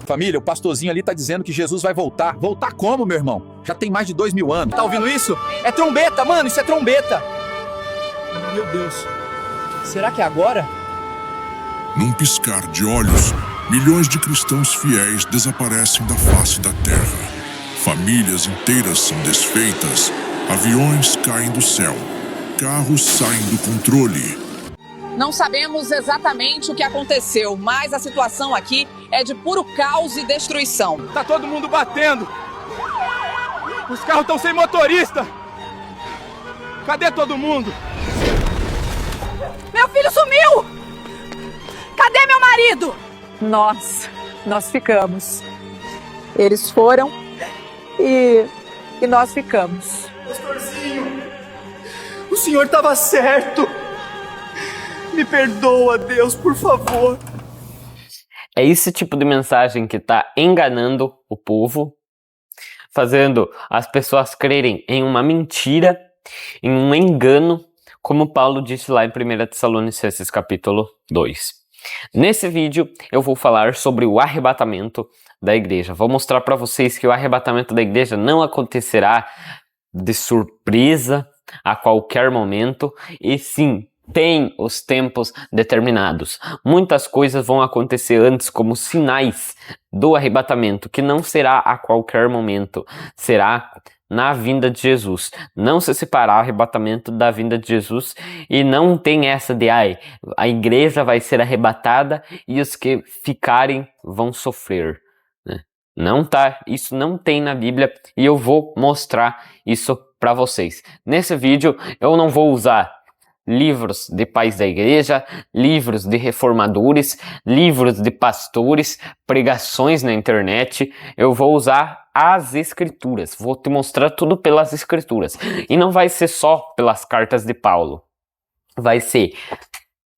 Família, o pastorzinho ali tá dizendo que Jesus vai voltar. Voltar como, meu irmão? Já tem mais de 2000 anos. Tá ouvindo isso? É trombeta, mano, isso é trombeta. Meu Deus. Será que é agora? Num piscar de olhos, milhões de cristãos fiéis desaparecem da face da terra. Famílias inteiras são desfeitas, aviões caem do céu, carros saem do controle. Não sabemos exatamente o que aconteceu, mas a situação aqui é de puro caos e destruição. Tá todo mundo batendo. Os carros estão sem motorista. Cadê todo mundo? Meu filho sumiu! Cadê meu marido? Nós ficamos. Eles foram e nós ficamos. Pastorzinho, o senhor estava certo. Me perdoa, Deus, por favor. É esse tipo de mensagem que está enganando o povo, fazendo as pessoas crerem em uma mentira, em um engano, como Paulo disse lá em 1 Tessalonicenses capítulo 2. Nesse vídeo eu vou falar sobre o arrebatamento da igreja. Vou mostrar para vocês que o arrebatamento da igreja não acontecerá de surpresa a qualquer momento, e sim, tem os tempos determinados. Muitas coisas vão acontecer antes como sinais do arrebatamento, que não será a qualquer momento, será na vinda de Jesus. Não se separar o arrebatamento da vinda de Jesus, e não tem essa de a igreja vai ser arrebatada e os que ficarem vão sofrer. Não tá, isso não tem na Bíblia, e eu vou mostrar isso para vocês. Nesse vídeo eu não vou usar livros de pais da igreja, livros de reformadores, livros de pastores, pregações na internet. Eu vou usar as escrituras, vou te mostrar tudo pelas escrituras. E não vai ser só pelas cartas de Paulo, vai ser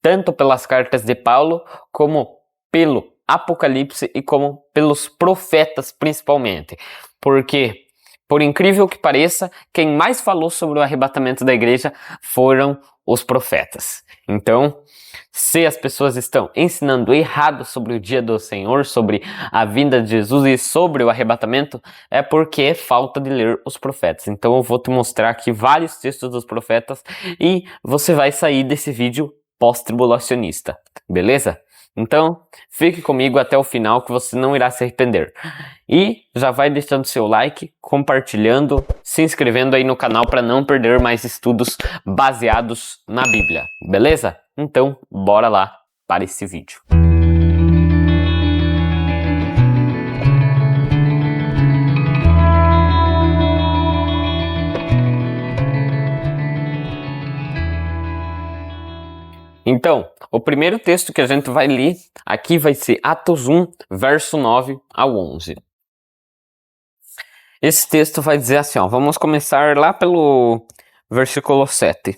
tanto pelas cartas de Paulo, como pelo Apocalipse e como pelos profetas principalmente. Porque, por incrível que pareça, quem mais falou sobre o arrebatamento da igreja foram os profetas. Então, se as pessoas estão ensinando errado sobre o dia do Senhor, sobre a vinda de Jesus e sobre o arrebatamento, é porque é falta de ler os profetas. Então eu vou te mostrar aqui vários textos dos profetas e você vai sair desse vídeo pós-tribulacionista, beleza? Então, fique comigo até o final que você não irá se arrepender. E já vai deixando seu like, compartilhando, se inscrevendo aí no canal para não perder mais estudos baseados na Bíblia, beleza? Então, bora lá para esse vídeo. Então, o primeiro texto que a gente vai ler aqui vai ser Atos 1, verso 9 ao 11. Esse texto vai dizer assim, ó, vamos começar lá pelo versículo 7.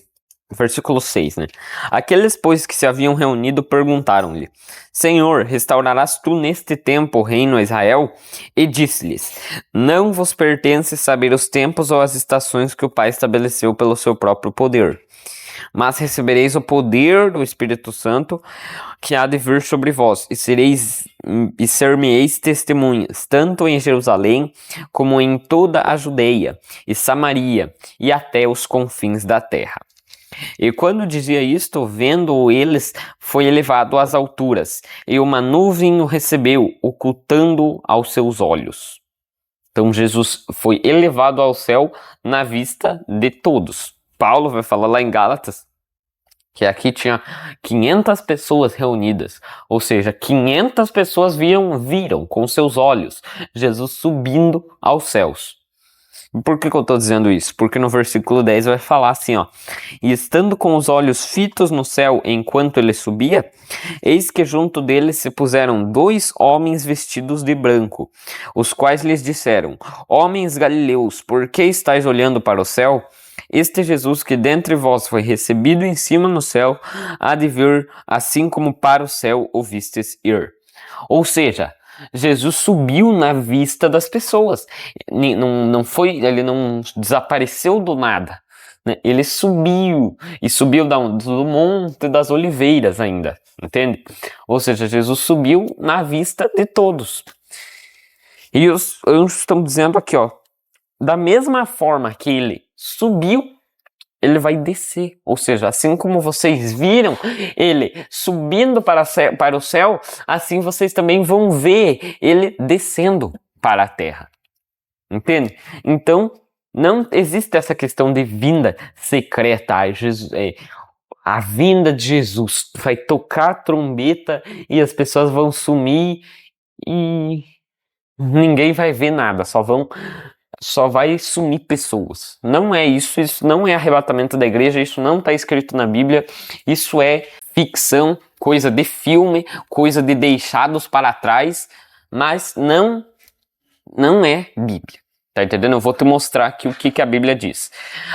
Versículo 6, né? Aqueles, pois, que se haviam reunido perguntaram-lhe: Senhor, restaurarás tu neste tempo o reino a Israel? E disse-lhes: Não vos pertence saber os tempos ou as estações que o Pai estabeleceu pelo seu próprio poder. Mas recebereis o poder do Espírito Santo que há de vir sobre vós, e ser-me-eis testemunhas, tanto em Jerusalém, como em toda a Judeia e Samaria, e até os confins da terra. E quando dizia isto, vendo-o eles, foi elevado às alturas, e uma nuvem o recebeu, ocultando-o aos seus olhos. Então Jesus foi elevado ao céu na vista de todos. Paulo vai falar lá em Gálatas que aqui tinha 500 pessoas reunidas, ou seja, 500 pessoas viram com seus olhos Jesus subindo aos céus. Por que eu estou dizendo isso? Porque no versículo 10 vai falar assim, ó: E estando com os olhos fitos no céu enquanto ele subia, eis que junto dele se puseram 2 homens vestidos de branco, os quais lhes disseram: Homens galileus, por que estáis olhando para o céu? Este Jesus que dentre vós foi recebido em cima no céu, há de vir assim como para o céu o vistes ir. Ou seja, Jesus subiu na vista das pessoas. Ele não desapareceu do nada, né? Ele subiu, e subiu do Monte das Oliveiras ainda, entende? Ou seja, Jesus subiu na vista de todos. E os anjos estão dizendo aqui, ó, da mesma forma que ele subiu, ele vai descer. Ou seja, assim como vocês viram ele subindo para o céu, assim vocês também vão ver ele descendo para a terra. Entende? Então, não existe essa questão de vinda secreta. A vinda de Jesus vai tocar a trombeta e as pessoas vão sumir e ninguém vai ver nada, só vai sumir pessoas. Não é isso, isso não é arrebatamento da igreja, isso não está escrito na Bíblia, isso é ficção, coisa de filme, coisa de deixados para trás, mas não é Bíblia. Tá entendendo? Eu vou te mostrar aqui o que a Bíblia diz.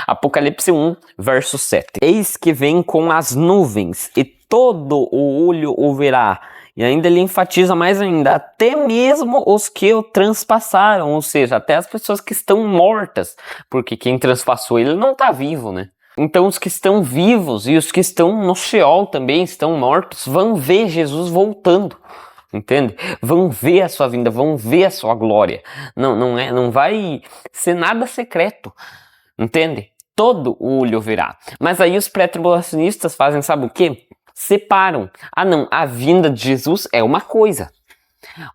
Apocalipse 1, verso 7. Eis que vem com as nuvens, e todo o olho o verá. E ainda ele enfatiza mais ainda, até mesmo os que o transpassaram, ou seja, até as pessoas que estão mortas, porque quem transpassou ele não está vivo, né? Então os que estão vivos e os que estão no Sheol também estão mortos, vão ver Jesus voltando. Entende? Vão ver a sua vinda, vão ver a sua glória. Não vai ser nada secreto. Entende? Todo o olho verá. Mas aí os pré-tribulacionistas fazem, sabe o quê? Separam. Ah não, a vinda de Jesus é uma coisa.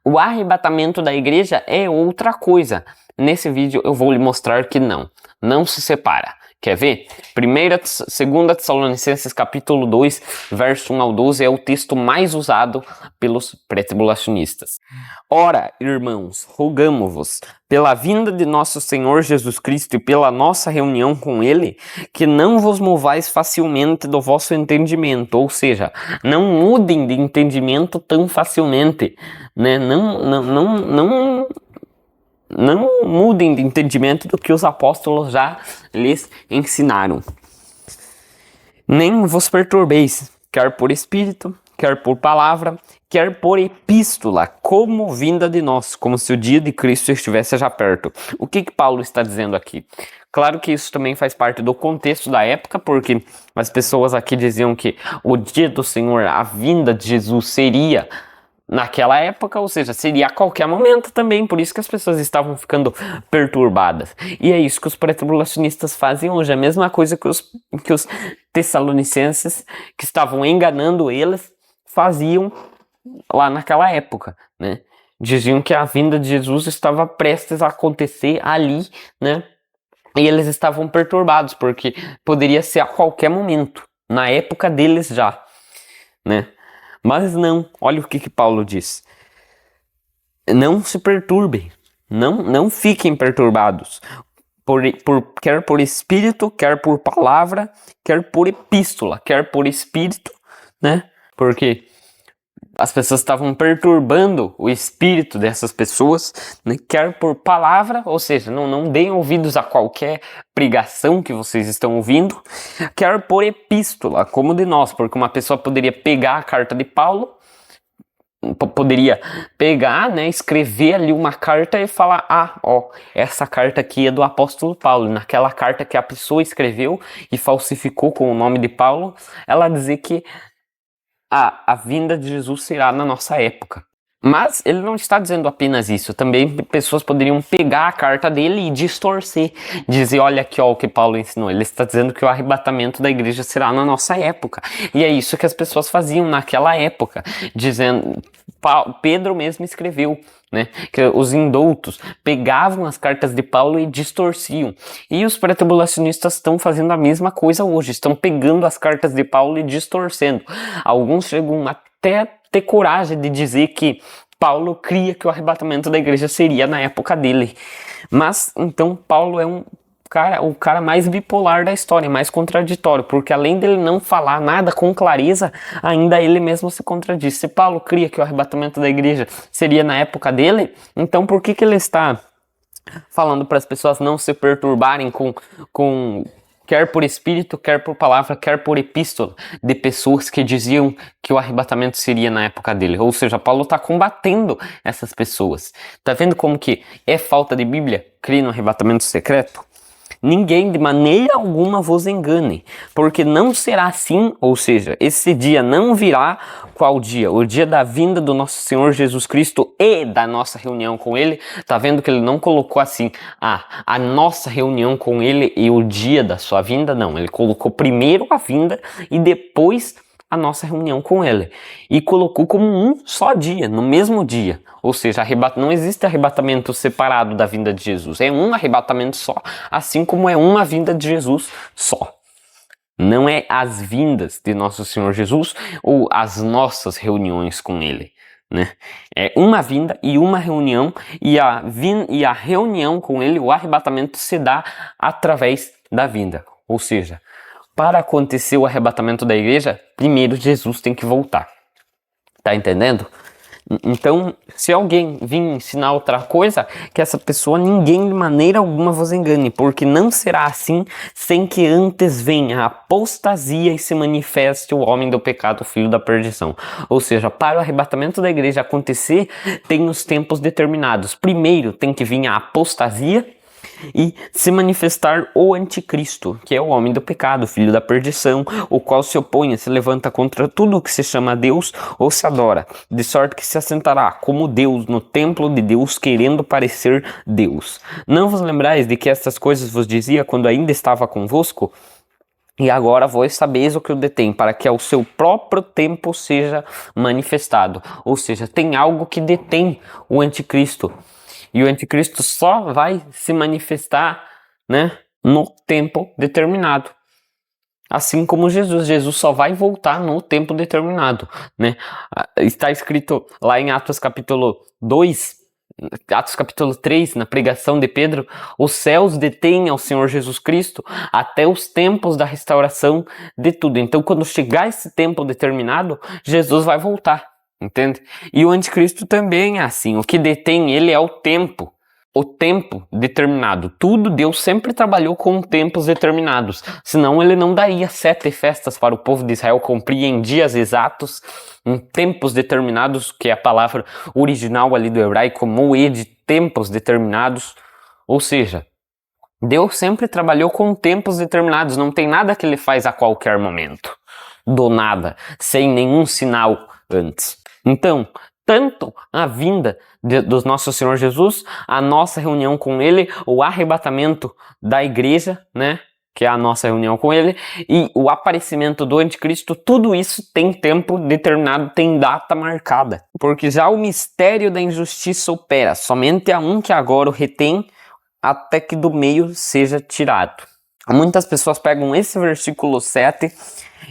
O arrebatamento da igreja é outra coisa. Nesse vídeo eu vou lhe mostrar que não se separa. Quer ver? 2 Tessalonicenses capítulo 2, verso 1 ao 12 é o texto mais usado pelos pré-tribulacionistas. Ora, irmãos, rogamo-vos, pela vinda de nosso Senhor Jesus Cristo e pela nossa reunião com Ele, que não vos movais facilmente do vosso entendimento, ou seja, não mudem de entendimento tão facilmente, né? Não mudem de entendimento do que os apóstolos já lhes ensinaram. Nem vos perturbeis, quer por espírito, quer por palavra, quer por epístola, como vinda de nós, como se o dia de Cristo estivesse já perto. O que Paulo está dizendo aqui? Claro que isso também faz parte do contexto da época, porque as pessoas aqui diziam que o dia do Senhor, a vinda de Jesus seria naquela época, ou seja, seria a qualquer momento também, por isso que as pessoas estavam ficando perturbadas. E é isso que os pré-tribulacionistas fazem hoje, a mesma coisa que os tessalonicenses, que estavam enganando eles, faziam lá naquela época, né? Diziam que a vinda de Jesus estava prestes a acontecer ali, né? E eles estavam perturbados, porque poderia ser a qualquer momento, na época deles já, né? Mas não, olha o que Paulo diz. Não se perturbem, não fiquem perturbados, quer por espírito, quer por palavra, quer por epístola, quer por espírito, né? Porque as pessoas estavam perturbando o espírito dessas pessoas, né? Quer por palavra, ou seja, não deem ouvidos a qualquer pregação que vocês estão ouvindo, quer por epístola, como de nós, porque uma pessoa poderia pegar a carta de Paulo, poderia pegar, né, escrever ali uma carta e falar, essa carta aqui é do apóstolo Paulo. Naquela carta que a pessoa escreveu e falsificou com o nome de Paulo, ela dizer que a vinda de Jesus será na nossa época. Mas ele não está dizendo apenas isso. Também pessoas poderiam pegar a carta dele e distorcer. Dizer, olha aqui o que Paulo ensinou. Ele está dizendo que o arrebatamento da igreja será na nossa época. E é isso que as pessoas faziam naquela época. Dizendo, Pedro mesmo escreveu, né, que os indoutos pegavam as cartas de Paulo e distorciam. E os pré-tribulacionistas estão fazendo a mesma coisa hoje. Estão pegando as cartas de Paulo e distorcendo. Alguns chegam até ter coragem de dizer que Paulo cria que o arrebatamento da igreja seria na época dele. Mas, então, Paulo é o cara mais bipolar da história, mais contraditório, porque além dele não falar nada com clareza, ainda ele mesmo se contradiz. Se Paulo cria que o arrebatamento da igreja seria na época dele, então por que ele está falando para as pessoas não se perturbarem com quer por espírito, quer por palavra, quer por epístola, de pessoas que diziam que o arrebatamento seria na época dele? Ou seja, Paulo está combatendo essas pessoas. Tá vendo como que é falta de Bíblia crer no arrebatamento secreto? ninguém de maneira alguma vos engane, porque não será assim, ou seja, esse dia não virá. Qual dia? O dia da vinda do nosso Senhor Jesus Cristo e da nossa reunião com Ele. Tá vendo que ele não colocou assim, a nossa reunião com Ele e o dia da sua vinda? Não, ele colocou primeiro a vinda e depois a nossa reunião com Ele. E colocou como um só dia, no mesmo dia. Ou seja, não existe arrebatamento separado da vinda de Jesus. É um arrebatamento só, assim como é uma vinda de Jesus só. Não é as vindas de nosso Senhor Jesus ou as nossas reuniões com Ele, né? É uma vinda e uma reunião, e a reunião com Ele, o arrebatamento, se dá através da vinda. Ou seja, para acontecer o arrebatamento da igreja, primeiro Jesus tem que voltar. Tá entendendo? Então, se alguém vir ensinar outra coisa, que essa pessoa, ninguém de maneira alguma vos engane, porque não será assim sem que antes venha a apostasia e se manifeste o homem do pecado, o filho da perdição. Ou seja, para o arrebatamento da igreja acontecer, tem os tempos determinados. Primeiro tem que vir a apostasia e se manifestar o anticristo, que é o homem do pecado, filho da perdição, o qual se opõe, se levanta contra tudo o que se chama Deus ou se adora, de sorte que se assentará como Deus no templo de Deus, querendo parecer Deus. Não vos lembrais de que estas coisas vos dizia quando ainda estava convosco? E agora vós sabeis o que o detém, para que ao seu próprio tempo seja manifestado. Ou seja, tem algo que detém o anticristo. E o anticristo só vai se manifestar, né, no tempo determinado. Assim como Jesus só vai voltar no tempo determinado, né? Está escrito lá em Atos capítulo 2, Atos capítulo 3, na pregação de Pedro: os céus detêm ao Senhor Jesus Cristo até os tempos da restauração de tudo. Então, quando chegar esse tempo determinado, Jesus vai voltar. Entende? E o anticristo também é assim. O que detém ele é o tempo determinado. Tudo, Deus sempre trabalhou com tempos determinados. Senão ele não daria 7 festas para o povo de Israel cumprir em dias exatos, em tempos determinados, que é a palavra original ali do hebraico, moed, tempos determinados. Ou seja, Deus sempre trabalhou com tempos determinados. Não tem nada que ele faz a qualquer momento, do nada, sem nenhum sinal antes. Então, tanto a vinda do nosso Senhor Jesus, a nossa reunião com Ele, o arrebatamento da igreja, né, que é a nossa reunião com Ele, e o aparecimento do anticristo, tudo isso tem tempo determinado, tem data marcada. Porque já o mistério da injustiça opera, somente há um que agora o retém, até que do meio seja tirado. Muitas pessoas pegam esse versículo 7,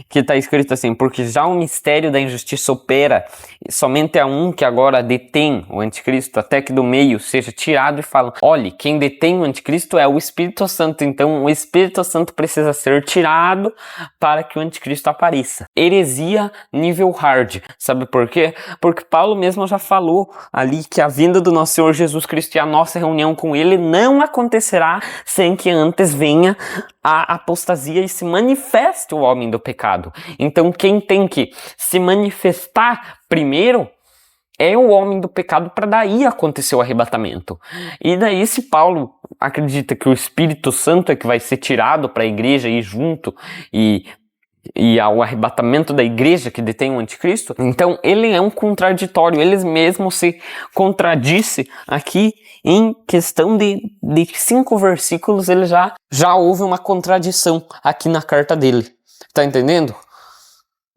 que está escrito assim: porque já o mistério da injustiça opera, somente há um que agora detém o anticristo, até que do meio seja tirado, e falam: olhe, quem detém o anticristo é o Espírito Santo, então o Espírito Santo precisa ser tirado para que o anticristo apareça. Heresia nível hard. Sabe por quê? Porque Paulo mesmo já falou ali que a vinda do nosso Senhor Jesus Cristo e a nossa reunião com Ele não acontecerá sem que antes venha a apostasia e se manifeste o homem do pecado. Então quem tem que se manifestar primeiro é o homem do pecado, para daí acontecer o arrebatamento. E daí, se Paulo acredita que o Espírito Santo é que vai ser tirado para a igreja ir junto e ao arrebatamento da igreja que detém o anticristo, então ele é um contraditório. Ele mesmo se contradisse aqui em questão de 5 versículos. Ele já houve uma contradição aqui na carta dele. Tá entendendo?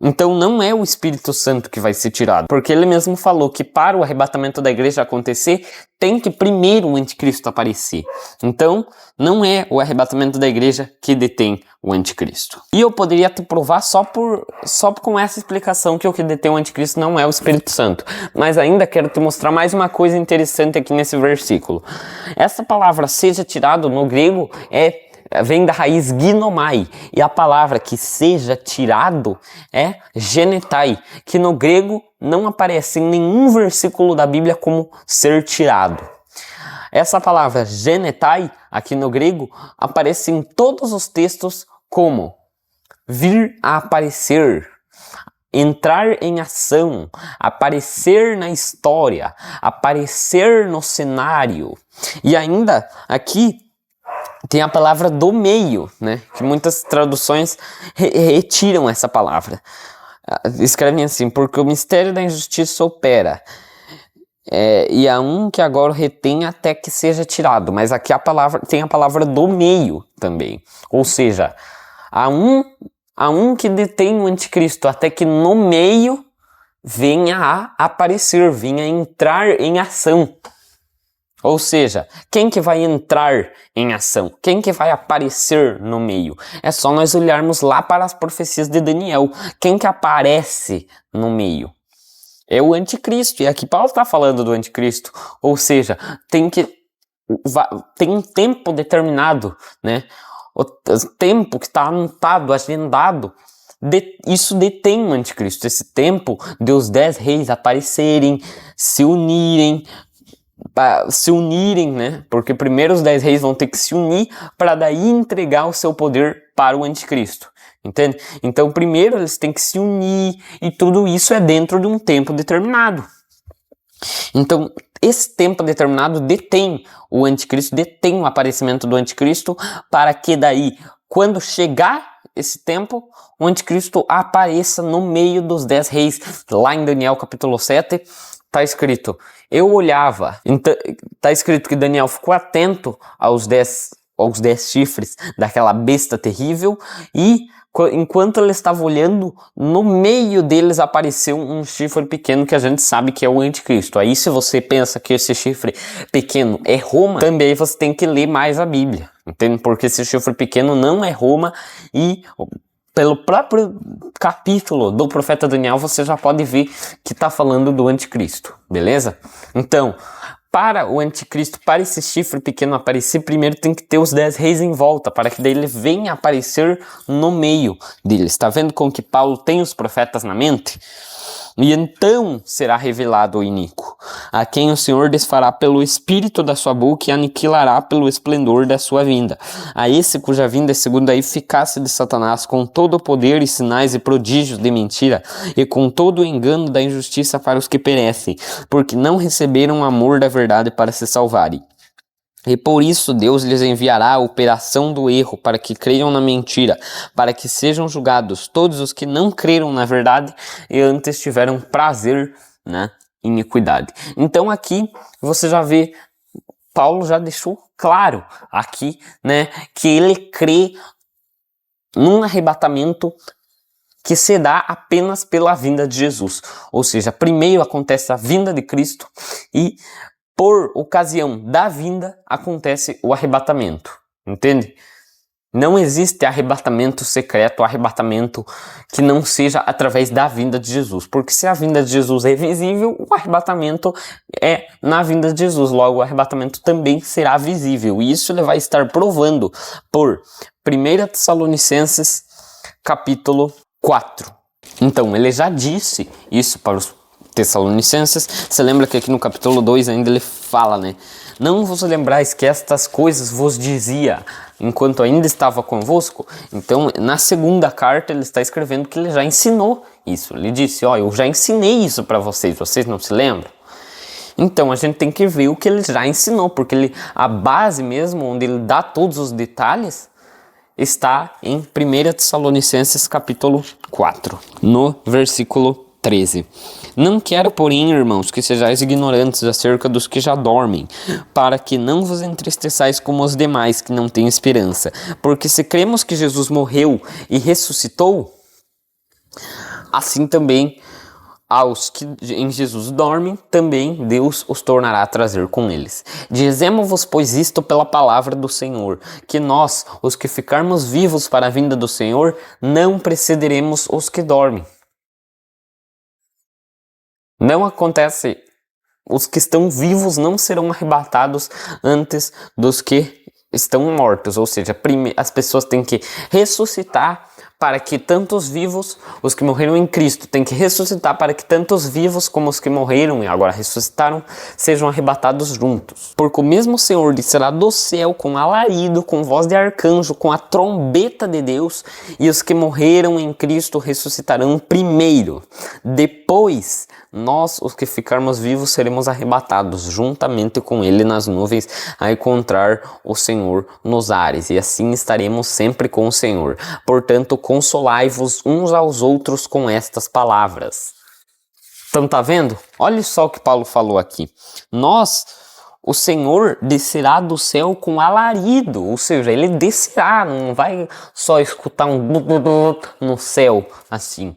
Então não é o Espírito Santo que vai ser tirado, porque ele mesmo falou que para o arrebatamento da igreja acontecer, tem que primeiro o anticristo aparecer. Então não é o arrebatamento da igreja que detém o anticristo. E eu poderia te provar só com essa explicação que o que detém o anticristo não é o Espírito Santo. Mas ainda quero te mostrar mais uma coisa interessante aqui nesse versículo. Essa palavra seja tirado no grego vem da raiz ginomai, e a palavra que seja tirado é genetai, que no grego não aparece em nenhum versículo da Bíblia como ser tirado. Essa palavra genetai, aqui no grego, aparece em todos os textos como vir a aparecer, entrar em ação, aparecer na história, aparecer no cenário. E ainda aqui tem a palavra do meio, né? Que muitas traduções retiram essa palavra. Escrevem assim: porque o mistério da injustiça opera, e há um que agora retém até que seja tirado. Mas aqui tem a palavra do meio também. Ou seja, há um que detém o anticristo até que no meio venha a aparecer, venha a entrar em ação. Ou seja, quem que vai entrar em ação? Quem que vai aparecer no meio? É só nós olharmos lá para as profecias de Daniel. Quem que aparece no meio? É o anticristo. E aqui Paulo está falando do anticristo. Ou seja, tem um tempo determinado, né? O tempo que está anotado, agendado. Isso detém o anticristo. Esse tempo de os 10 reis aparecerem, se unirem, né? Porque primeiro os 10 reis vão ter que se unir para daí entregar o seu poder para o anticristo, entende? Então primeiro eles têm que se unir e tudo isso é dentro de um tempo determinado. Então esse tempo determinado detém o anticristo, detém o aparecimento do anticristo, para que daí, quando chegar esse tempo, o anticristo apareça no meio dos 10 reis. Lá em Daniel capítulo 7 está escrito: eu olhava, está escrito que Daniel ficou atento aos 10 chifres daquela besta terrível, e enquanto ele estava olhando, no meio deles apareceu um chifre pequeno que a gente sabe que é o anticristo. Aí se você pensa que esse chifre pequeno é Roma, também você tem que ler mais a Bíblia, entende? Porque esse chifre pequeno não é Roma, e pelo próprio capítulo do profeta Daniel você já pode ver que está falando do anticristo, beleza? Então, para o anticristo, para esse chifre pequeno aparecer, primeiro tem que ter os 10 reis em volta, para que daí ele venha aparecer no meio deles. Está vendo como que Paulo tem os profetas na mente? E então será revelado o iníquo, a quem o Senhor desfará pelo espírito da sua boca e aniquilará pelo esplendor da sua vinda. A esse cuja vinda é segundo a eficácia de Satanás, com todo o poder e sinais e prodígios de mentira, e com todo o engano da injustiça para os que perecem, porque não receberam o amor da verdade para se salvarem. E por isso Deus lhes enviará a operação do erro, para que creiam na mentira, para que sejam julgados todos os que não creram na verdade e antes tiveram prazer na iniquidade. Então aqui você já vê, Paulo já deixou claro aqui, né, que ele crê num arrebatamento que se dá apenas pela vinda de Jesus. Ou seja, primeiro acontece a vinda de Cristo e por ocasião da vinda acontece o arrebatamento, entende? Não existe arrebatamento secreto, arrebatamento que não seja através da vinda de Jesus, porque se a vinda de Jesus é visível, o arrebatamento é na vinda de Jesus, logo o arrebatamento também será visível, e isso ele vai estar provando por 1 Tessalonicenses capítulo 4. Então, ele já disse isso para os Tessalonicenses. Você lembra que aqui no capítulo 2 ainda ele fala, né? Não vos lembrais que estas coisas vos dizia enquanto ainda estava convosco? Então, na segunda carta ele está escrevendo que ele já ensinou isso. Ele disse, ó, eu já ensinei isso para vocês não se lembram? Então, a gente tem que ver o que ele já ensinou, porque a base mesmo, onde ele dá todos os detalhes, está em 1 Tessalonicenses capítulo 4, no versículo 13. Não quero, porém, irmãos, que sejais ignorantes acerca dos que já dormem, para que não vos entristeçais como os demais que não têm esperança. Porque se cremos que Jesus morreu e ressuscitou, assim também aos que em Jesus dormem, também Deus os tornará a trazer com eles. Dizemo-vos, pois, isto pela palavra do Senhor, que nós, os que ficarmos vivos para a vinda do Senhor, não precederemos os que dormem. Não acontece, os que estão vivos não serão arrebatados antes dos que estão mortos, ou seja, as pessoas têm que ressuscitar para que tanto os vivos, os que morreram em Cristo, têm que ressuscitar para que tanto os vivos como os que morreram e agora ressuscitaram sejam arrebatados juntos. Porque o mesmo Senhor descerá do céu com alarido, com voz de arcanjo, com a trombeta de Deus, e os que morreram em Cristo ressuscitarão primeiro. Depois nós, os que ficarmos vivos, seremos arrebatados juntamente com ele nas nuvens a encontrar o Senhor nos ares, e assim estaremos sempre com o Senhor. Portanto, consolai-vos uns aos outros com estas palavras. Então, tá vendo? Olha só o que Paulo falou aqui. O Senhor descerá do céu com alarido, ou seja, ele descerá, não vai só escutar um no céu assim.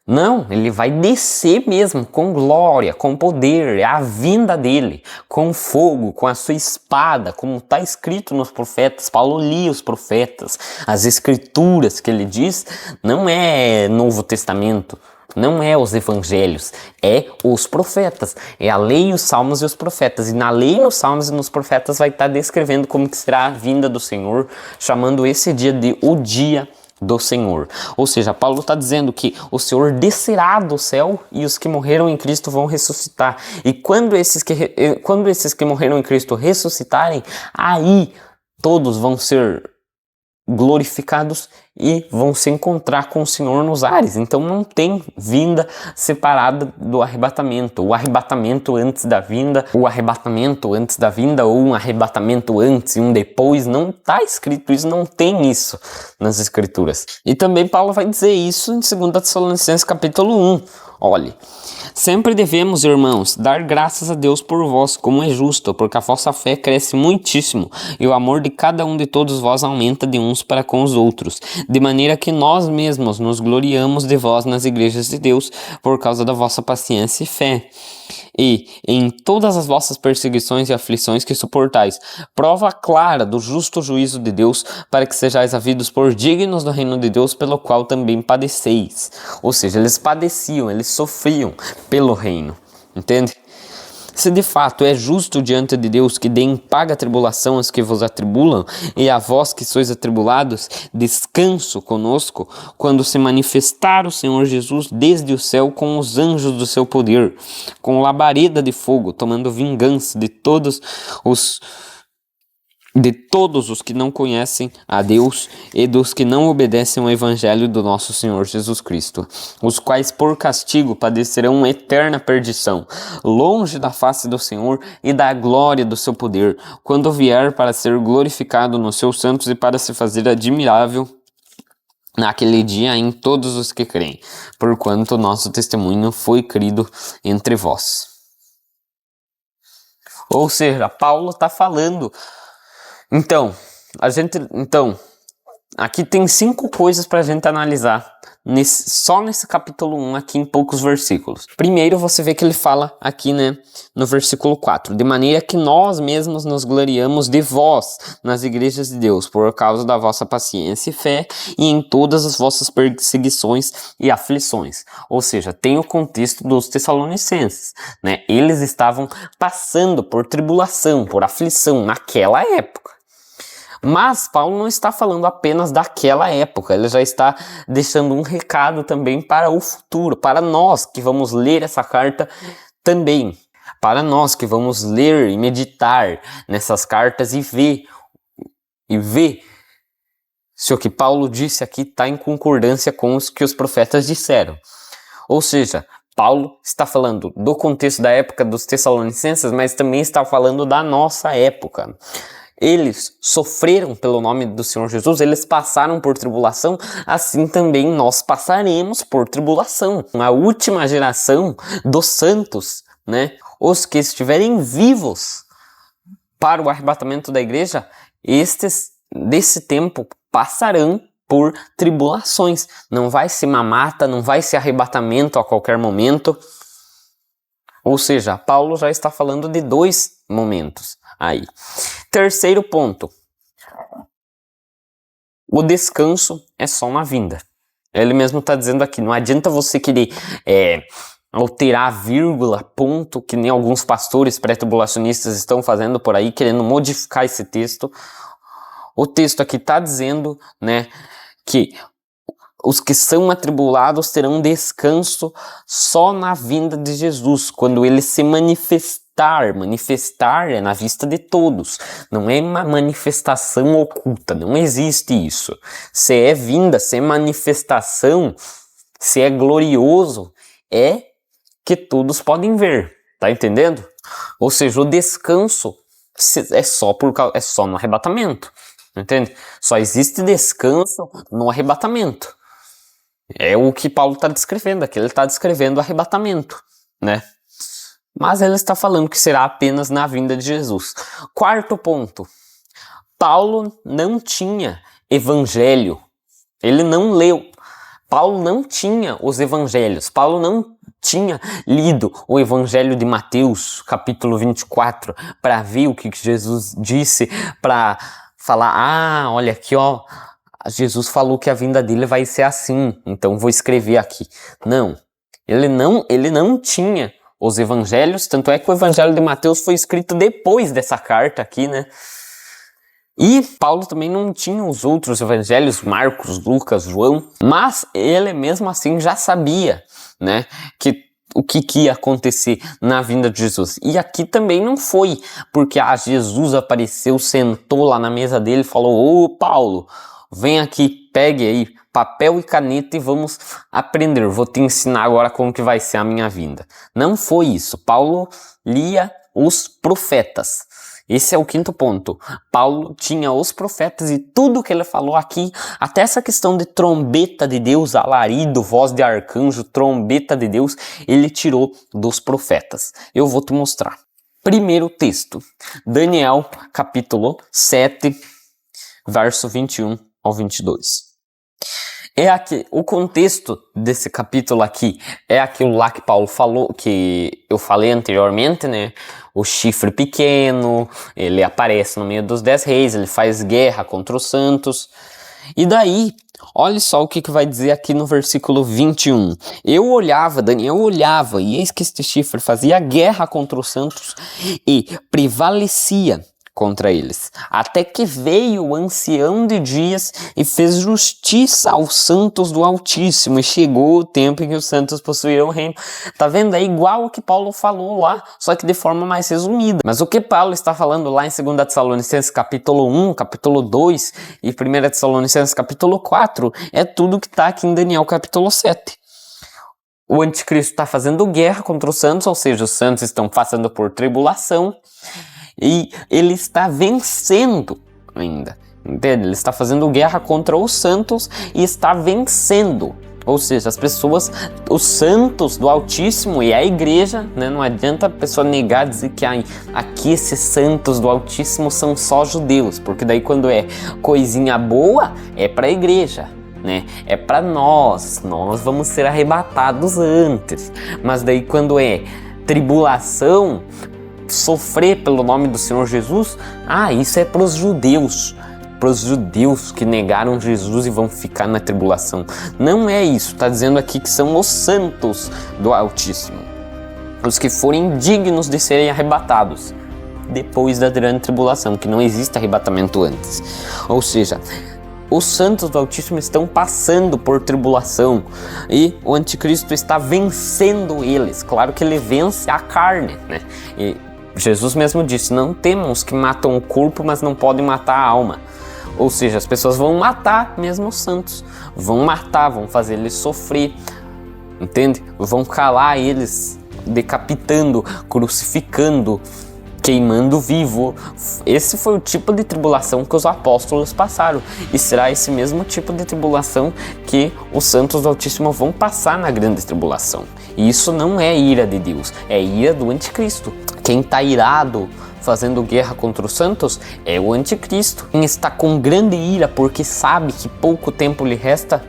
Não, ele vai descer mesmo com glória, com poder, é a vinda dele, com fogo, com a sua espada, como está escrito nos profetas. Paulo lia os profetas, as escrituras que ele diz, não é Novo Testamento, não é os evangelhos, é os profetas, é a lei, os salmos e os profetas. E na lei, nos salmos e nos profetas vai estar descrevendo como que será a vinda do Senhor, chamando esse dia de o dia do Senhor. Ou seja, Paulo está dizendo que o Senhor descerá do céu e os que morreram em Cristo vão ressuscitar. E quando esses que morreram em Cristo ressuscitarem, aí todos vão ser glorificados e vão se encontrar com o Senhor nos ares. Então não tem vinda separada do arrebatamento. O arrebatamento antes da vinda, ou um arrebatamento antes e um depois, não está escrito isso, não tem isso nas escrituras. E também Paulo vai dizer isso em 2 Tessalonicenses capítulo 1. Olhe, sempre devemos, irmãos, dar graças a Deus por vós, como é justo, porque a vossa fé cresce muitíssimo, e o amor de cada um de todos vós aumenta de uns para com os outros, de maneira que nós mesmos nos gloriamos de vós nas igrejas de Deus, por causa da vossa paciência e fé. E em todas as vossas perseguições e aflições que suportais, prova clara do justo juízo de Deus, para que sejais havidos por dignos do reino de Deus, pelo qual também padeceis. Ou seja, eles padeciam, eles sofriam pelo reino, entende? Se de fato é justo diante de Deus que dê em paga a tribulação aos que vos atribulam, e a vós que sois atribulados, descanso conosco, quando se manifestar o Senhor Jesus desde o céu com os anjos do seu poder, com labareda de fogo, tomando vingança de todos os que não conhecem a Deus e dos que não obedecem ao Evangelho do nosso Senhor Jesus Cristo, os quais por castigo padecerão eterna perdição, longe da face do Senhor e da glória do seu poder, quando vier para ser glorificado nos seus santos e para se fazer admirável naquele dia em todos os que creem, porquanto o nosso testemunho foi crido entre vós. Ou seja, Paulo está falando. Então, aqui tem 5 coisas para a gente analisar, só nesse capítulo 1, aqui em poucos versículos. Primeiro, você vê que ele fala aqui, no versículo 4, de maneira que nós mesmos nos gloriamos de vós nas igrejas de Deus, por causa da vossa paciência e fé, e em todas as vossas perseguições e aflições. Ou seja, tem o contexto dos Tessalonicenses, Eles estavam passando por tribulação, por aflição naquela época. Mas Paulo não está falando apenas daquela época, ele já está deixando um recado também para o futuro, para nós que vamos ler essa carta também, para nós que vamos ler e meditar nessas cartas e ver se o que Paulo disse aqui está em concordância com os que os profetas disseram. Ou seja, Paulo está falando do contexto da época dos Tessalonicenses, mas também está falando da nossa época. Eles sofreram pelo nome do Senhor Jesus, eles passaram por tribulação, assim também nós passaremos por tribulação. A última geração dos santos, os que estiverem vivos para o arrebatamento da igreja, estes desse tempo passarão por tribulações. Não vai ser mamata, não vai ser arrebatamento a qualquer momento. Ou seja, Paulo já está falando de 2 momentos aí. Terceiro ponto. O descanso é só na vinda. Ele mesmo está dizendo aqui, não adianta você querer alterar vírgula, ponto, que nem alguns pastores pré-tribulacionistas estão fazendo por aí, querendo modificar esse texto. O texto aqui está dizendo, que os que são atribulados terão descanso só na vinda de Jesus, quando ele se manifestar. Manifestar é na vista de todos, não é uma manifestação oculta, não existe isso. Se é vinda, se é manifestação, se é glorioso, é que todos podem ver. Tá entendendo? Ou seja, o descanso é só no arrebatamento. Entende? Só existe descanso no arrebatamento. É o que Paulo está descrevendo aqui. Ele está descrevendo o arrebatamento, né? Mas ele está falando que será apenas na vinda de Jesus. Quarto ponto. Paulo não tinha evangelho. Ele não leu. Paulo não tinha os evangelhos. Paulo não tinha lido o evangelho de Mateus, capítulo 24, para ver o que Jesus disse, para falar, olha aqui, ó, Jesus falou que a vinda dele vai ser assim, então vou escrever aqui. Não, ele não tinha os evangelhos, tanto é que o evangelho de Mateus foi escrito depois dessa carta aqui, né? E Paulo também não tinha os outros evangelhos, Marcos, Lucas, João, mas ele mesmo assim já sabia, né, o que ia acontecer na vinda de Jesus. E aqui também não foi, porque Jesus apareceu, sentou lá na mesa dele e falou, ô Paulo, vem aqui, pegue aí papel e caneta e vamos aprender, vou te ensinar agora como que vai ser a minha vinda. Não foi isso. Paulo lia os profetas. Esse é o quinto ponto. Paulo tinha os profetas e tudo que ele falou aqui, até essa questão de trombeta de Deus, alarido, voz de arcanjo, trombeta de Deus, ele tirou dos profetas. Eu vou te mostrar. Primeiro texto, Daniel, capítulo 7, verso 21 ao 22. O contexto desse capítulo aqui é aquilo lá que Paulo falou, que eu falei anteriormente, né? O chifre pequeno, ele aparece no meio dos 10 reis, ele faz guerra contra os santos. E daí, olha só o que vai dizer aqui no versículo 21. Daniel olhava, e eis que este chifre fazia guerra contra os santos e prevalecia contra eles, até que veio o ancião de dias e fez justiça aos santos do Altíssimo, e chegou o tempo em que os santos possuíram o reino. Tá vendo? É igual o que Paulo falou lá, só que de forma mais resumida. Mas o que Paulo está falando lá em 2 Tessalonicenses capítulo 1, capítulo 2 e 1 Tessalonicenses capítulo 4 é tudo que está aqui em Daniel capítulo 7. O anticristo está fazendo guerra contra os santos, ou seja, os santos estão passando por tribulação, e ele está vencendo ainda, entende? Ele está fazendo guerra contra os santos e está vencendo. Ou seja, as pessoas, os santos do Altíssimo e a igreja, né? Não adianta a pessoa negar, dizer que aqui esses santos do Altíssimo são só judeus, porque daí quando é coisinha boa, é para a igreja, né? É para nós vamos ser arrebatados antes. Mas daí quando é tribulação, sofrer pelo nome do Senhor Jesus, isso é para os judeus que negaram Jesus e vão ficar na tribulação. Não é isso, está dizendo aqui que são os santos do Altíssimo, os que forem dignos de serem arrebatados depois da grande tribulação, que não existe arrebatamento antes. Ou seja, os santos do Altíssimo estão passando por tribulação e o anticristo está vencendo eles. Claro que ele vence a carne, né? E Jesus mesmo disse, não temam os que matam o corpo, mas não podem matar a alma. Ou seja, as pessoas vão matar mesmo os santos. Vão matar, vão fazer eles sofrer. Entende? Vão calar eles, decapitando, crucificando, queimando vivo. Esse foi o tipo de tribulação que os apóstolos passaram. E será esse mesmo tipo de tribulação que os santos do Altíssimo vão passar na grande tribulação. E isso não é ira de Deus, é ira do anticristo. Quem está irado fazendo guerra contra os santos é o anticristo. Quem está com grande ira porque sabe que pouco tempo lhe resta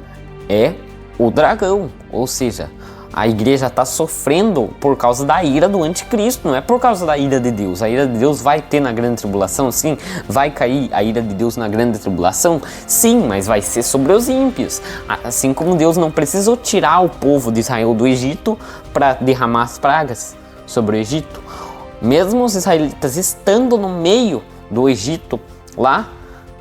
é o dragão. Ou seja, a igreja está sofrendo por causa da ira do anticristo, não é por causa da ira de Deus. A ira de Deus vai ter na grande tribulação, sim. Vai cair a ira de Deus na grande tribulação, sim, mas vai ser sobre os ímpios. Assim como Deus não precisou tirar o povo de Israel do Egito para derramar as pragas sobre o Egito. Mesmo os israelitas estando no meio do Egito, lá,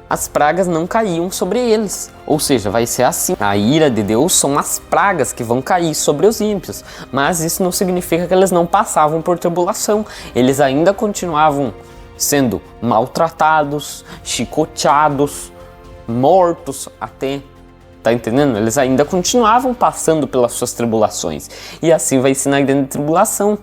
as pragas não caíam sobre eles. Ou seja, vai ser assim. A ira de Deus são as pragas que vão cair sobre os ímpios. Mas isso não significa que eles não passavam por tribulação. Eles ainda continuavam sendo maltratados, chicoteados, mortos até Tá entendendo? Eles ainda continuavam passando pelas suas tribulações. E assim vai ser na grande tribulação.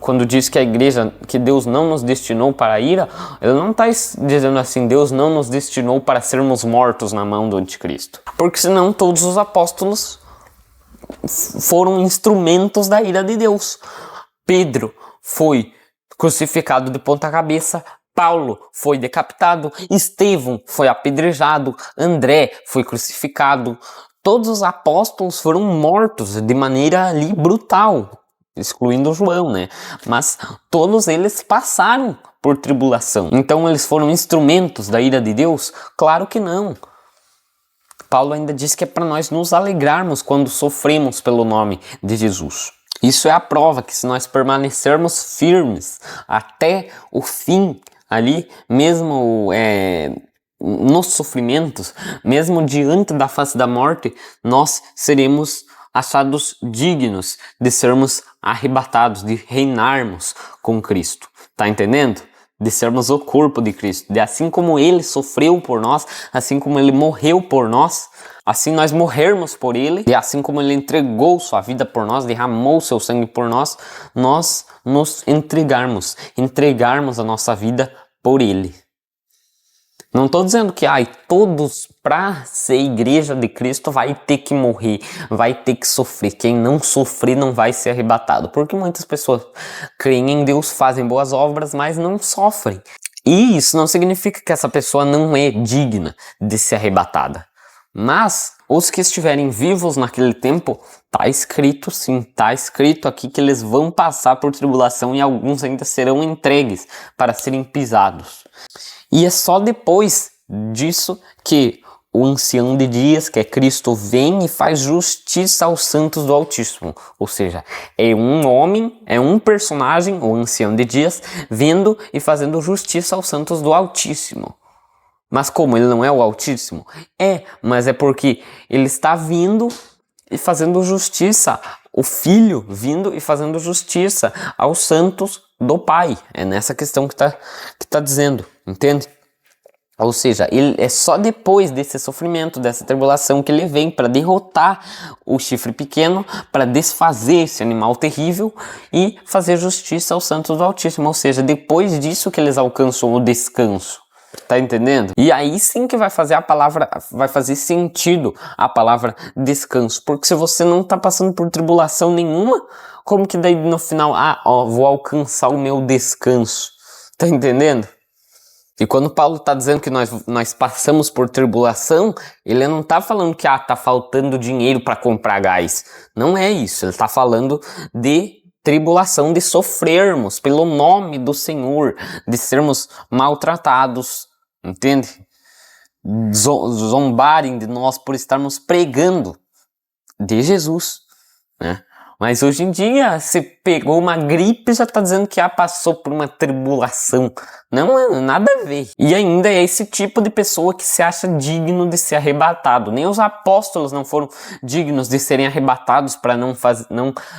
Quando diz que a igreja, que Deus não nos destinou para a ira, ele não está dizendo assim, Deus não nos destinou para sermos mortos na mão do anticristo. Porque senão todos os apóstolos foram instrumentos da ira de Deus. Pedro foi crucificado de ponta cabeça, Paulo foi decapitado, Estevão foi apedrejado, André foi crucificado. Todos os apóstolos foram mortos de maneira ali brutal, excluindo João, né? Mas todos eles passaram por tribulação. Então eles foram instrumentos da ira de Deus? Claro que não. Paulo ainda diz que é para nós nos alegrarmos quando sofremos pelo nome de Jesus. Isso é a prova que se nós permanecermos firmes até o fim, ali, mesmo nos sofrimentos, mesmo diante da face da morte, nós seremos achados dignos de sermos arrebatados, de reinarmos com Cristo. Tá entendendo? De sermos o corpo de Cristo. De assim como Ele sofreu por nós, assim como Ele morreu por nós, assim nós morrermos por Ele, e assim como Ele entregou sua vida por nós, derramou seu sangue por nós, nós nos entregarmos a nossa vida por Ele. Não estou dizendo que todos para ser igreja de Cristo vai ter que morrer, vai ter que sofrer. Quem não sofrer não vai ser arrebatado. Porque muitas pessoas creem em Deus, fazem boas obras, mas não sofrem. E isso não significa que essa pessoa não é digna de ser arrebatada. Mas os que estiverem vivos naquele tempo, está escrito sim, está escrito aqui que eles vão passar por tribulação e alguns ainda serão entregues para serem pisados. E é só depois disso que o ancião de dias, que é Cristo, vem e faz justiça aos santos do Altíssimo. Ou seja, é um homem, é um personagem, o ancião de dias, vendo e fazendo justiça aos santos do Altíssimo. Mas como ele não é o Altíssimo? Mas é porque ele está vindo e fazendo justiça, o Filho vindo e fazendo justiça aos santos do Pai. É nessa questão que tá dizendo, entende? Ou seja, ele é só depois desse sofrimento, dessa tribulação, que ele vem para derrotar o chifre pequeno, para desfazer esse animal terrível e fazer justiça aos santos do Altíssimo. Ou seja, depois disso que eles alcançam o descanso. Tá entendendo? E aí sim que vai fazer sentido a palavra descanso. Porque se você não tá passando por tribulação nenhuma, como que daí no final, vou alcançar o meu descanso? Tá entendendo? E quando Paulo tá dizendo que nós passamos por tribulação, ele não tá falando que tá faltando dinheiro para comprar gás. Não é isso. Ele tá falando de tribulação, de sofrermos pelo nome do Senhor, de sermos maltratados, entende? Zombarem de nós por estarmos pregando de Jesus, né? Mas hoje em dia, se pegou uma gripe, já tá dizendo que passou por uma tribulação. Não, nada a ver. E ainda é esse tipo de pessoa que se acha digno de ser arrebatado. Nem os apóstolos não foram dignos de serem arrebatados para não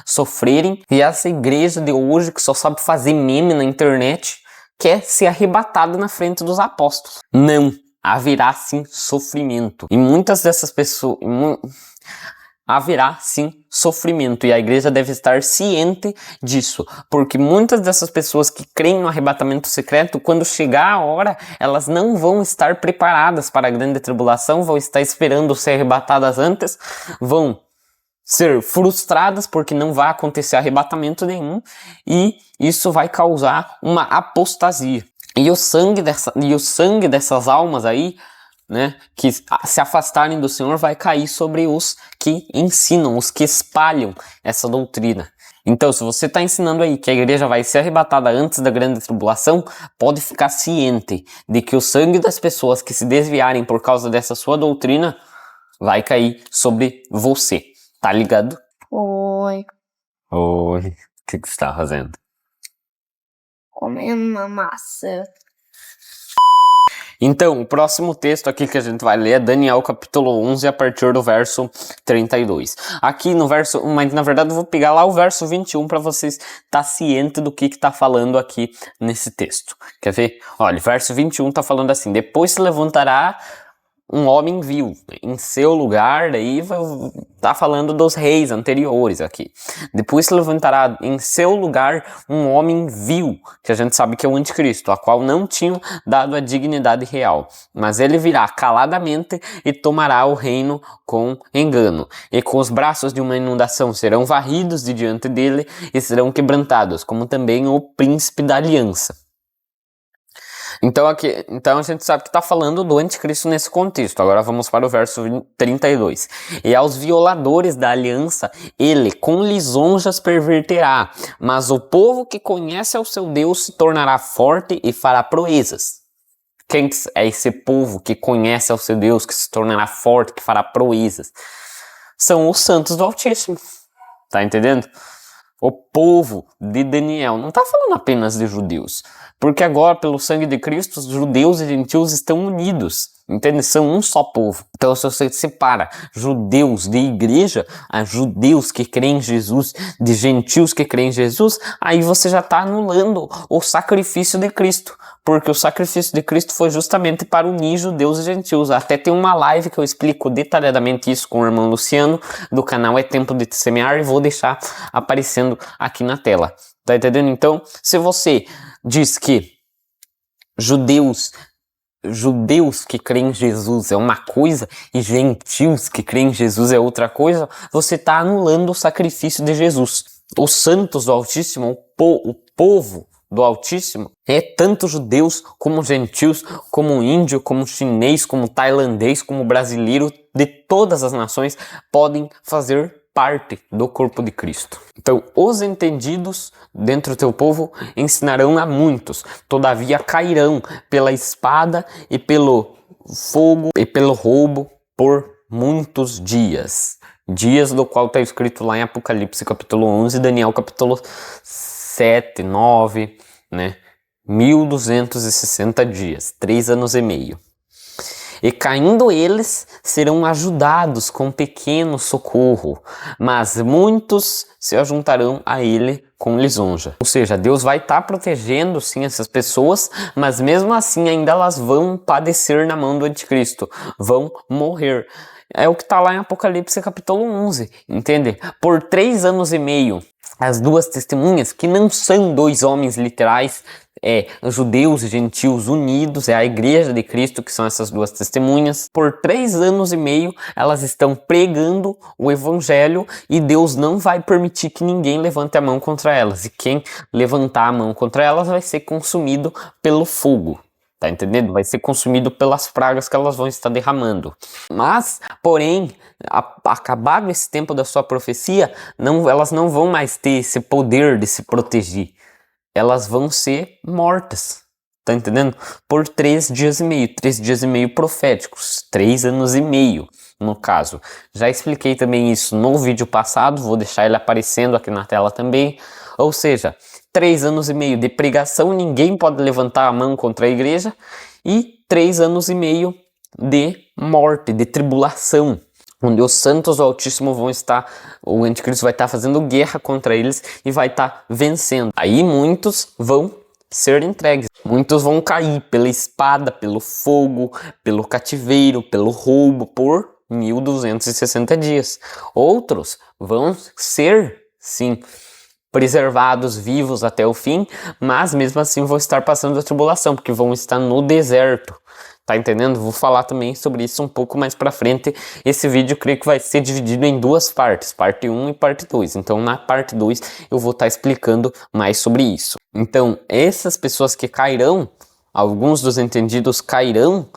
sofrerem. E essa igreja de hoje, que só sabe fazer meme na internet, quer ser arrebatada na frente dos apóstolos. Não, haverá sim sofrimento. E muitas dessas pessoas... haverá sim sofrimento, e a igreja deve estar ciente disso, porque muitas dessas pessoas que creem no arrebatamento secreto, quando chegar a hora, elas não vão estar preparadas para a grande tribulação, vão estar esperando ser arrebatadas antes, vão ser frustradas porque não vai acontecer arrebatamento nenhum, e isso vai causar uma apostasia. E o sangue dessas almas aí, né, que se afastarem do Senhor, vai cair sobre os que ensinam, os que espalham essa doutrina. Então, se você está ensinando aí que a igreja vai ser arrebatada antes da grande tribulação, pode ficar ciente de que o sangue das pessoas que se desviarem por causa dessa sua doutrina vai cair sobre você. Tá ligado? Oi, Oi, o que você está fazendo? comendo uma maçã. Então, o próximo texto aqui que a gente vai ler é Daniel capítulo 11, a partir do verso 32. Aqui no verso, mas na verdade eu vou pegar lá o verso 21 para vocês estar cientes do que está falando aqui nesse texto. Quer ver? Olha, verso 21 está falando assim: depois se levantará um homem vil. Em seu lugar, daí tá falando dos reis anteriores aqui. Depois se levantará em seu lugar um homem vil, que a gente sabe que é o anticristo, a qual não tinha dado a dignidade real. Mas ele virá caladamente e tomará o reino com engano. E com os braços de uma inundação serão varridos de diante dele e serão quebrantados, como também o príncipe da aliança. Então a gente sabe que está falando do anticristo nesse contexto. Agora vamos para o verso 32. E aos violadores da aliança, ele com lisonjas perverterá, mas o povo que conhece ao seu Deus se tornará forte e fará proezas. Quem é esse povo que conhece ao seu Deus, que se tornará forte, que fará proezas? São os santos do Altíssimo. Tá entendendo? O povo de Daniel não está falando apenas de judeus, porque agora, pelo sangue de Cristo, os judeus e gentios estão unidos, entende? São um só povo. Então, se você separa judeus de igreja, a judeus que creem em Jesus, de gentios que creem em Jesus, aí você já está anulando o sacrifício de Cristo, porque o sacrifício de Cristo foi justamente para unir judeus e gentios. Até tem uma live que eu explico detalhadamente isso com o irmão Luciano, do canal É Tempo de Semear, e vou deixar aparecendo aqui na tela. Tá entendendo? Então, se você diz que judeus que creem em Jesus é uma coisa e gentios que creem em Jesus é outra coisa, você está anulando o sacrifício de Jesus. Os santos do Altíssimo, o povo do Altíssimo, é tanto judeus como gentios, como índio, como chinês, como tailandês, como brasileiro, de todas as nações podem fazer parte do corpo de Cristo. Então, os entendidos dentro do teu povo ensinarão a muitos, todavia cairão pela espada e pelo fogo e pelo roubo por muitos dias. Dias do qual está escrito lá em Apocalipse capítulo 11, Daniel capítulo 7, 9, né? 1260 dias, 3 anos e meio. E caindo eles, serão ajudados com pequeno socorro, mas muitos se ajuntarão a ele com lisonja. Ou seja, Deus vai estar protegendo sim essas pessoas, mas mesmo assim ainda elas vão padecer na mão do anticristo, vão morrer. É o que está lá em Apocalipse capítulo 11, entende? Por 3 anos e meio, as duas testemunhas, que não são dois homens literais, judeus e gentios unidos, é a igreja de Cristo que são essas duas testemunhas. Por 3 anos e meio elas estão pregando o evangelho e Deus não vai permitir que ninguém levante a mão contra elas, e quem levantar a mão contra elas vai ser consumido pelo fogo. Tá entendendo? Vai ser consumido pelas pragas que elas vão estar derramando. Mas, porém, acabado esse tempo da sua profecia, elas não vão mais ter esse poder de se proteger. Elas vão ser mortas. Tá entendendo? Por 3 dias e meio. 3 dias e meio proféticos. 3 anos e meio, no caso. Já expliquei também isso no vídeo passado. Vou deixar ele aparecendo aqui na tela também. Ou seja, 3 anos e meio de pregação, ninguém pode levantar a mão contra a igreja, e 3 anos e meio de morte, de tribulação, onde os santos do Altíssimo vão estar, o anticristo vai estar fazendo guerra contra eles e vai estar vencendo. Aí muitos vão ser entregues, muitos vão cair pela espada, pelo fogo, pelo cativeiro, pelo roubo por 1260 dias. Outros vão ser, sim, preservados, vivos até o fim, mas mesmo assim vão estar passando a tribulação, porque vão estar no deserto. Tá entendendo? Vou falar também sobre isso um pouco mais pra frente. Esse vídeo eu creio que vai ser dividido em 2 partes, parte 1 e parte 2. Então na parte 2 eu vou estar explicando mais sobre isso. Então essas pessoas que cairão, alguns dos entendidos cairão,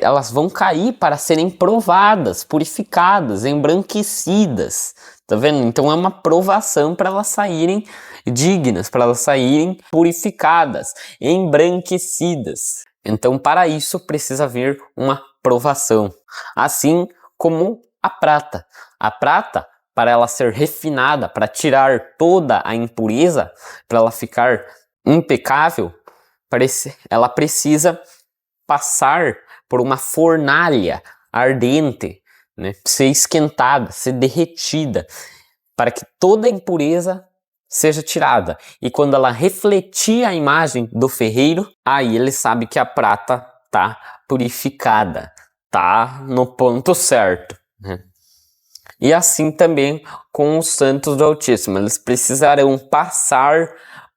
elas vão cair para serem provadas, purificadas, embranquecidas. Tá vendo? Então é uma provação para elas saírem dignas, para elas saírem purificadas, embranquecidas. Então para isso precisa haver uma provação. Assim como a prata. A prata, para ela ser refinada, para tirar toda a impureza, para ela ficar impecável, ela precisa passar por uma fornalha ardente, né? Ser esquentada, ser derretida, para que toda a impureza seja tirada. E quando ela refletir a imagem do ferreiro, aí ele sabe que a prata está purificada, tá no ponto certo, né? E assim também com os santos do Altíssimo. Eles precisarão passar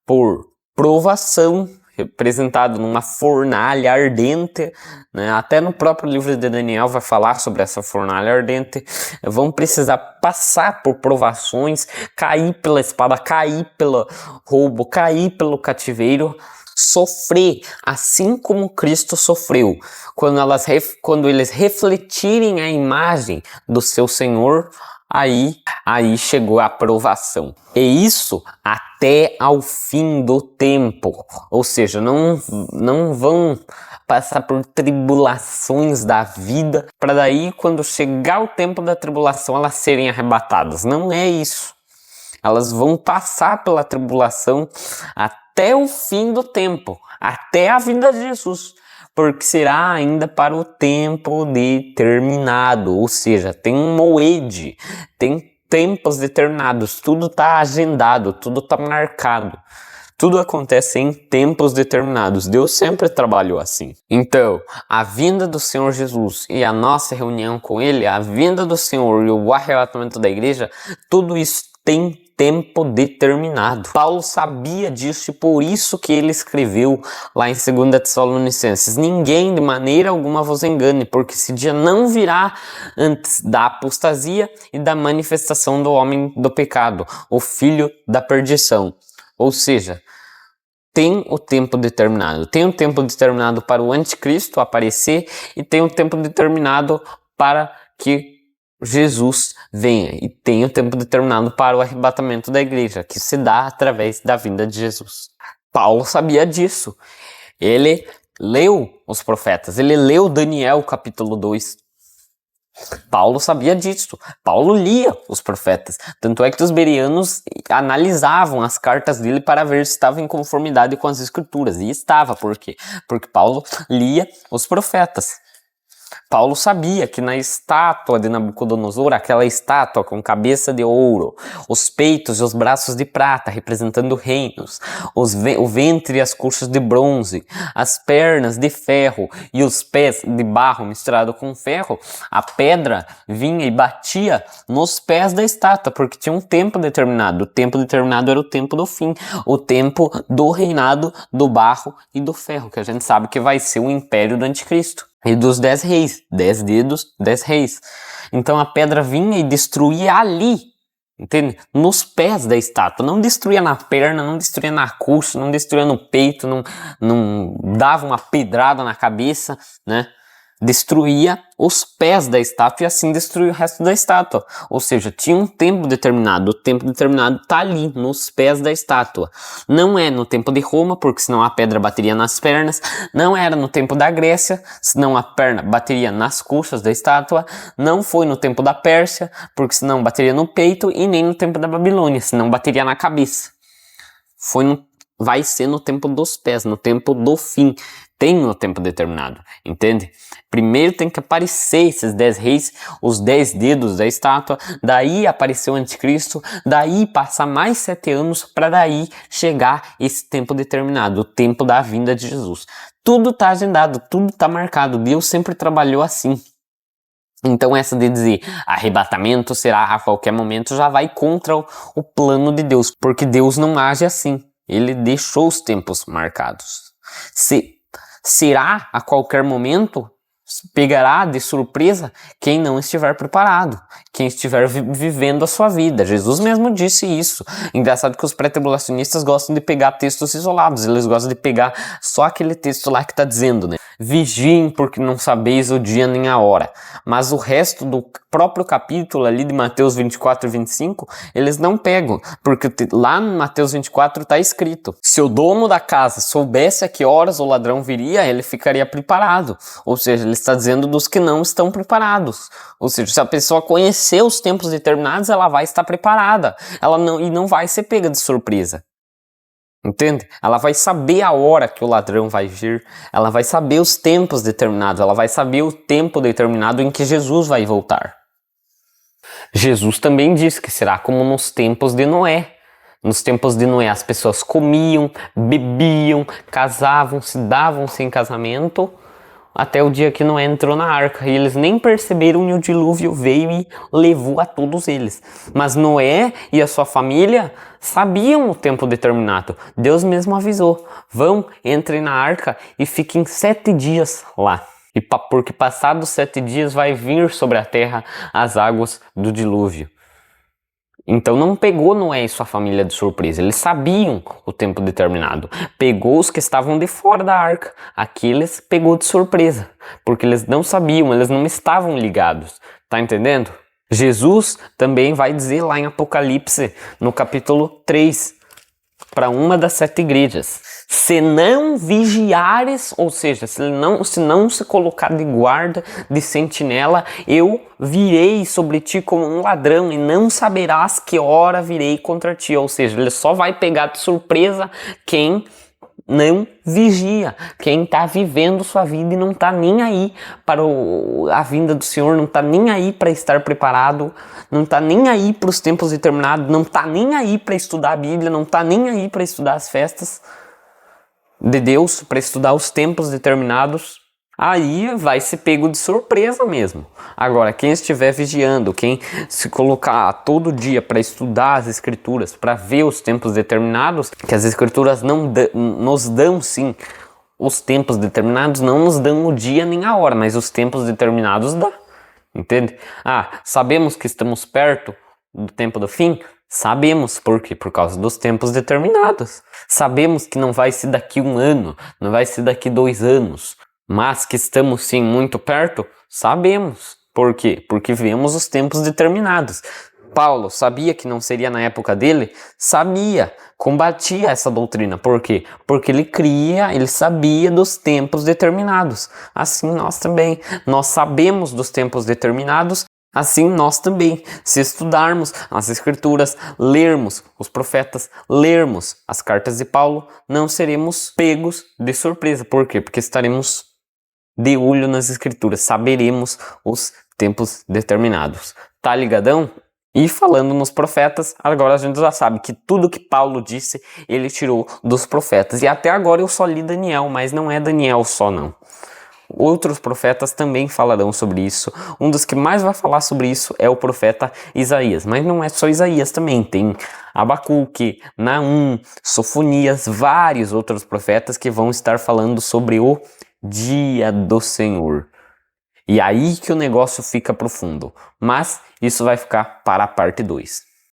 por provação, representado numa fornalha ardente, né? Até no próprio livro de Daniel vai falar sobre essa fornalha ardente. Vão precisar passar por provações, cair pela espada, cair pelo roubo, cair pelo cativeiro, sofrer assim como Cristo sofreu. Quando eles refletirem a imagem do seu Senhor, aí chegou a aprovação. E isso até ao fim do tempo. Ou seja, não vão passar por tribulações da vida para daí, quando chegar o tempo da tribulação, elas serem arrebatadas. Não é isso. Elas vão passar pela tribulação até o fim do tempo, até a vinda de Jesus, porque será ainda para o tempo determinado, ou seja, tem um moed, tem tempos determinados, tudo está agendado, tudo está marcado. Tudo acontece em tempos determinados. Deus sempre trabalhou assim. Então, a vinda do Senhor Jesus e a nossa reunião com Ele, a vinda do Senhor e o arrebatamento da igreja, tudo isso tem tempo determinado. Paulo sabia disso e por isso que ele escreveu lá em 2 Tessalonicenses: ninguém de maneira alguma vos engane, porque esse dia não virá antes da apostasia e da manifestação do homem do pecado, o filho da perdição. Ou seja, tem o tempo determinado. Tem um tempo determinado para o anticristo aparecer e tem um tempo determinado para que Jesus venha. E tem um tempo determinado para o arrebatamento da igreja, que se dá através da vinda de Jesus. Paulo sabia disso. Ele leu os profetas. Ele leu Daniel capítulo 2. Paulo sabia disso. Paulo lia os profetas. Tanto é que os bereanos analisavam as cartas dele para ver se estava em conformidade com as escrituras. E estava. Por quê? Porque Paulo lia os profetas. Paulo sabia que na estátua de Nabucodonosor, aquela estátua com cabeça de ouro, os peitos e os braços de prata, representando reinos, o ventre e as coxas de bronze, as pernas de ferro e os pés de barro misturado com ferro, a pedra vinha e batia nos pés da estátua, porque tinha um tempo determinado. O tempo determinado era o tempo do fim, o tempo do reinado do barro e do ferro, que a gente sabe que vai ser o império do anticristo. E dos 10 reis, 10 dedos, 10 reis. Então a pedra vinha e destruía ali, entende? Nos pés da estátua. Não destruía na perna, não destruía na coxa, não destruía no peito, não dava uma pedrada na cabeça, né? Destruía os pés da estátua e assim destruía o resto da estátua. Ou seja, tinha um tempo determinado. O tempo determinado está ali, nos pés da estátua. Não é no tempo de Roma, porque senão a pedra bateria nas pernas. Não era no tempo da Grécia, senão a perna bateria nas coxas da estátua. Não foi no tempo da Pérsia, porque senão bateria no peito. E nem no tempo da Babilônia, senão bateria na cabeça. Vai ser no tempo dos pés, no tempo do fim. Tem um tempo determinado, entende? Primeiro tem que aparecer esses 10 reis, os 10 dedos da estátua, daí aparecer o anticristo, daí passar mais 7 anos para daí chegar esse tempo determinado, o tempo da vinda de Jesus. Tudo está agendado, tudo está marcado, Deus sempre trabalhou assim. Então essa de dizer arrebatamento será a qualquer momento já vai contra o plano de Deus, porque Deus não age assim, Ele deixou os tempos marcados. Será a qualquer momento, pegará de surpresa quem não estiver preparado, quem estiver vivendo a sua vida. Jesus mesmo disse isso. Engraçado que os pré-tribulacionistas gostam de pegar textos isolados, eles gostam de pegar só aquele texto lá que está dizendo, né? Vigiem porque não sabeis o dia nem a hora. Mas o resto do próprio capítulo ali de Mateus 24 e 25, eles não pegam, porque lá no Mateus 24 está escrito: se o dono da casa soubesse a que horas o ladrão viria, ele ficaria preparado. Ou seja, ele está dizendo dos que não estão preparados. Ou seja, se a pessoa conhecer os tempos determinados, ela vai estar preparada. E não vai ser pega de surpresa. Entende? Ela vai saber a hora que o ladrão vai vir, ela vai saber os tempos determinados, ela vai saber o tempo determinado em que Jesus vai voltar. Jesus também disse que será como nos tempos de Noé. Nos tempos de Noé as pessoas comiam, bebiam, casavam, se davam sem casamento, até o dia que Noé entrou na arca, e eles nem perceberam, e o dilúvio veio e levou a todos eles. Mas Noé e a sua família sabiam o tempo determinado. Deus mesmo avisou: vão, entrem na arca e fiquem 7 dias lá. Porque passados 7 dias vai vir sobre a terra as águas do dilúvio. Então não pegou Noé e sua família de surpresa, eles sabiam o tempo determinado. Pegou os que estavam de fora da arca, aqueles pegou de surpresa, porque eles não sabiam, eles não estavam ligados, tá entendendo? Jesus também vai dizer lá em Apocalipse, no capítulo 3, para uma das 7 igrejas: se não vigiares, ou seja, se não se colocar de guarda, de sentinela, eu virei sobre ti como um ladrão e não saberás que hora virei contra ti. Ou seja, ele só vai pegar de surpresa quem não vigia, quem está vivendo sua vida e não está nem aí para a vinda do Senhor, não está nem aí para estar preparado, não está nem aí para os tempos determinados, não está nem aí para estudar a Bíblia, não está nem aí para estudar as festas de Deus, para estudar os tempos determinados. Aí vai ser pego de surpresa mesmo. Agora, quem estiver vigiando, quem se colocar todo dia para estudar as Escrituras, para ver os tempos determinados, que as Escrituras nos dão sim os tempos determinados, não nos dão o dia nem a hora, mas os tempos determinados dá, entende? Sabemos que estamos perto do tempo do fim? Sabemos. Por quê? Por causa dos tempos determinados. Sabemos que não vai ser daqui 1 ano, não vai ser daqui 2 anos, mas que estamos sim muito perto, sabemos. Por quê? Porque vemos os tempos determinados. Paulo sabia que não seria na época dele? Sabia, combatia essa doutrina. Por quê? Porque ele sabia dos tempos determinados. Assim nós também, nós sabemos dos tempos determinados. Assim nós também, se estudarmos as Escrituras, lermos os profetas, lermos as cartas de Paulo, não seremos pegos de surpresa. Por quê? Porque estaremos de olho nas Escrituras, saberemos os tempos determinados. Tá ligadão? E falando nos profetas, agora a gente já sabe que tudo que Paulo disse, ele tirou dos profetas. E até agora eu só li Daniel, mas não é Daniel só não. Outros profetas também falarão sobre isso. Um dos que mais vai falar sobre isso é o profeta Isaías. Mas não é só Isaías também. Tem Abacuque, Naum, Sofonias, vários outros profetas que vão estar falando sobre o dia do Senhor. E aí que o negócio fica profundo. Mas isso vai ficar para a parte 2.